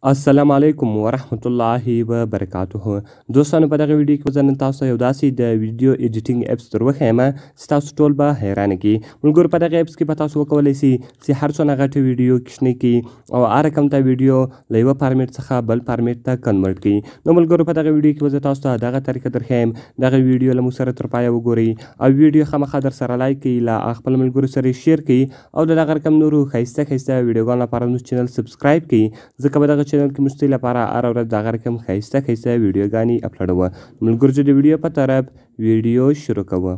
السلام علیکم ورحمت الله وبرکاته. دوستانو په دغه ویډیو کې به زه نن تاسو ته یو داسې د ویډیو ایډیټینګ اپس در وښیم چې تاسو ټول به حیرانه کړي. ملګرو په دغه اپس کې به تاسو وکولی سئ چې هر څونه غټه ویډیو کوچنۍ کړي او هر رقم ته ویډیو له یوه فارمیټ څخه بل فارمیټ ته کنورټ کړي. نو ملګرو په دغه ویډیو کې به زه تاسو ته دغه طریقه در ښیم. دغه ویډیو له موږ سره تر پایه وګورئ او ویډیو خامخا در سره لایک کړئ، له خپل ملګرو سره یې شیر کړئ او د دغه رقم نورو ښایسته ښایسته ویډیوګانو لپاره زموږ چینل سبسکرایب کړئ، ځکه په دغه چینل کې موږ ستاسو لپاره هره ورځ دغه رقم ښایسته ښایسته ویډیوګانې اپلوډوو. ملګرو چې د ویډیو په طرف ویډیو شروع کوو.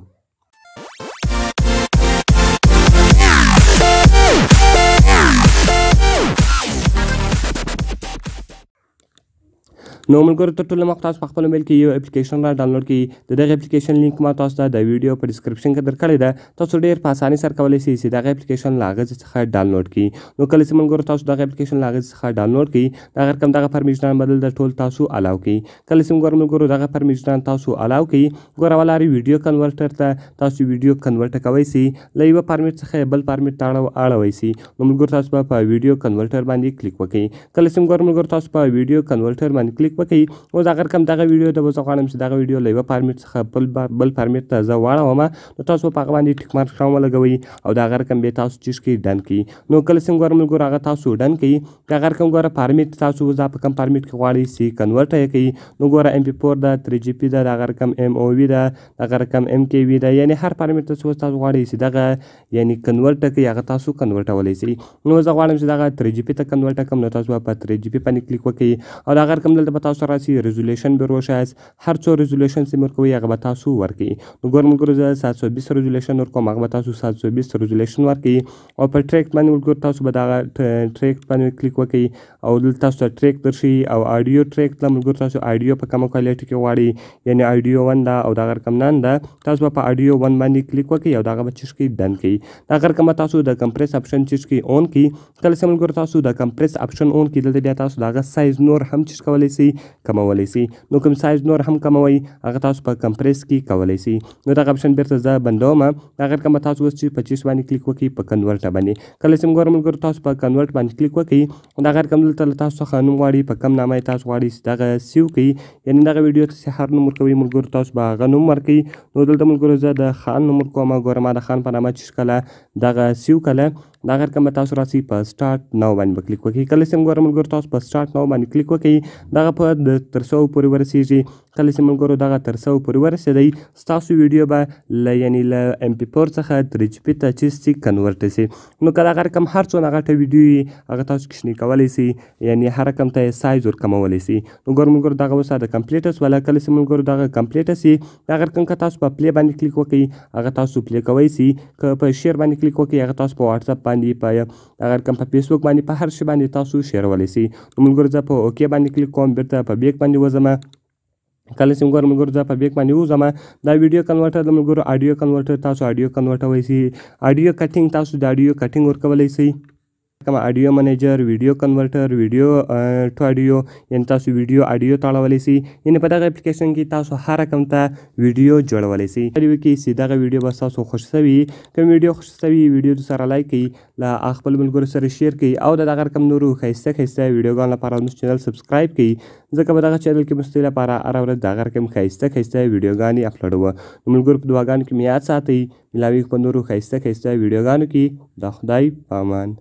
نو ملګرو تر ټولو مخکې تاسو په خپل موبایل کې یو اپلیکیشن را ډاونلوډ کړئ. د دغه اپلیکیشن لینک ما تاسو ته د ویډیو په ډسکرپشن کې درکړی ده. تاسو ډېر په اسانۍ سره کولی شئ چې دغه اپلیکیشن له هغه ځای څخه ډاونلوډ کړئ. نو کله چې ملګرو تاسو دغه اپلیکیشن له هغه ځای څخه ډاونلوډ کړئ، دغه رقم دغه پرمیشنان بدل د ټول تاسو الاو کړئ. کله چې ملګرو دغه پرمیشنان تاسو الاو کړئ، ګوره ولاري ویډیو کنورټر ته تاسو ویډیو کنورټ کوی سئ، له یوه فارمیټ څخه بل فارمیټ ته اړوی سئ. نو ملګرو تاسو به په ویډیو کنورټر باندې کلیک وکړئ. کله چې ملګرو تاسو په ویډیو کنورټر باندې کلیک وکړئ، اوس دغه رقم دغه ویډیو ته به زه غواړم چې دغه ویډیو له یوه فارمیټ څخه بل فارمیټ ته زه واړوم. نو تاسو په هغه باندې ټیک مارک شاوم ولګوئ او د هغه رقم بیا تاسو چیز کړئ ډن کړئ. نو کله چې ملګرو هغه تاسو ډن کړئ، د هغه رقم ګوره فارمیټ تاسو دا په کوم فارمیټ کې غواړئ چې کنورټ یې کړئ. نو ګوره MP4 ده، 3GP ده، د هغه رقم MOV ده، د هغه رقم MKV ده، یعنې هر فارمیټ ته چې تاسو غواړئ چې دغه یعنې کنورټ کړئ، هغه تاسو کنورټولی شئ. نو زه غواړم چې دغه 3GP ته کنورټ کړم. نو تاسو به په 3GP باندې کلیک وکړئ او د هغه رقم دلته به تاسو راسي ریزولوشن به روښایست. هر څو ریزولوشن چې ورکوئ هغه به تاسو ورکړئ. نو ګوره ملګرو زه 720 ریزولوشن ورکوم، هغه به تاسو 720 ریزولوشن ورکړئ او په ټریک باندې ملګرو تاسو به دغه ټریک باندې کلیک وکړئ او دلته تاسو ته ټریک درشي او آډیو ټریک ته ملګرو تاسو آډیو په کومه کوالټي کې غواړئ، یعنې آډیو 1 ده او دغه رقم نن ده، تاسو به په آډیو 1 باندې کلیک وکړئ او دغه به چیز کړئ ډن کړئ. دغه رقم به تاسو د کمپریس اپشن چیز کړئ اون کړئ. کله چې ملګرو تاسو د کمپریس اپشن اون کړئ، دلته بیا تاسو دغه سایز نور هم چیز کولی شئ، کمولی شئ. نو کوم سایز نور هم کموئ هغه تاسو په کمپریس کې کولی شئ. نو دغه اپشن بیرته زه بندوم. دغه رقم به تاسو اوس چې په چیز باندې کلیک وکړئ په کنورټ باندې. کله چې ملګرو تاسو په کنورټ باندې کلیک وکړئ، دغه رقم دلته له تاسو څخه نوم غواړي، په کوم نامه یې تاسو غواړئ چې دغه سیو کړئ، یعنې دغه ویډیو ته چې هر نوم ورکوئ ملګرو تاسو به هغه نوم ورکړئ. نو دلته ملګرو زه د خان نوم ورکوم. ګوره ما د خان په نامه چې کله دغه سیو کله دغه رقم به تاسو راسي په سټارټ نو باندې به کلیک وکړئ. کله چې ملګرو تاسو په سټارټ نو باندې کلیک وکړئ، دغه په تر 100 پورې ورسیږي. کله چې ملګرو دغه تر 100 پورې ورسېدی، ستاسو ویډیو به له MP4 څخه 3GP ته چیز چې کنورټ شي. نو که دغه رقم هر څونه غټه ویډیو وي هغه تاسو کوچنۍ کولی شئ، یعنې هر رقم ته یې سایز ورکمولی شئ. نو ګوره ملګرو دغه اوس د کمپلیټ شوله. کله چې ملګرو دغه کمپلیټ شي، دغه رقم که تاسو په پلی باندې کلیک وکړئ هغه تاسو پلی کوی شئ. که په شیر باندې کلیک وکړئ هغه تاسو په واتساپ باندې، په دغه رقم په فیسبوک باندې، په هر شي باندې تاسو شیرولی شئ. نو ملګرو زه په اوکې باندې کلیک کوم، بیرته په بیک باندې وځم. کله چې ملګرو زه په بیک باندې وځم، دا ویډیو کنورټر د ملګرو آډیو کنورټر تاسو آډیو کنورټولی شئ. آډیو کټینګ تاسو د آډیو کټینګ ورکولی شئ. کومه آډیو منیجر، ویډیو کنورټر، ویډیو ټو آډیو، یعنې تاسو ویډیو آډیو ته اړولی شئ. یعنې په دغه اپلیکیشن کې تاسو هر رقم ته ویډیو جوړولی شئ. وکړئ چې دغه ویډیو به ستاسو خوښ شوي وي. کوم ویډیو خوښ شوي وي ویډیو سره لایک کړئ، له خپل ملګرو سره شیر کړئ او د دغه رقم نورو ښایسته ښایسته ویډیوګانو لپاره زموږ چینل سبسکرایب کړئ، ځکه په دغه چینل کې موږ ستاسو لپاره هره ورځ دغه رقم ښایسته ښایسته ویډیوګانې اپلوډوو. نو ملګرو په دعاګانو کې مې یاد ساتئ. ملاویږو په نورو ښایسته ښایسته ویډیوګانو کې. د خدای په امان.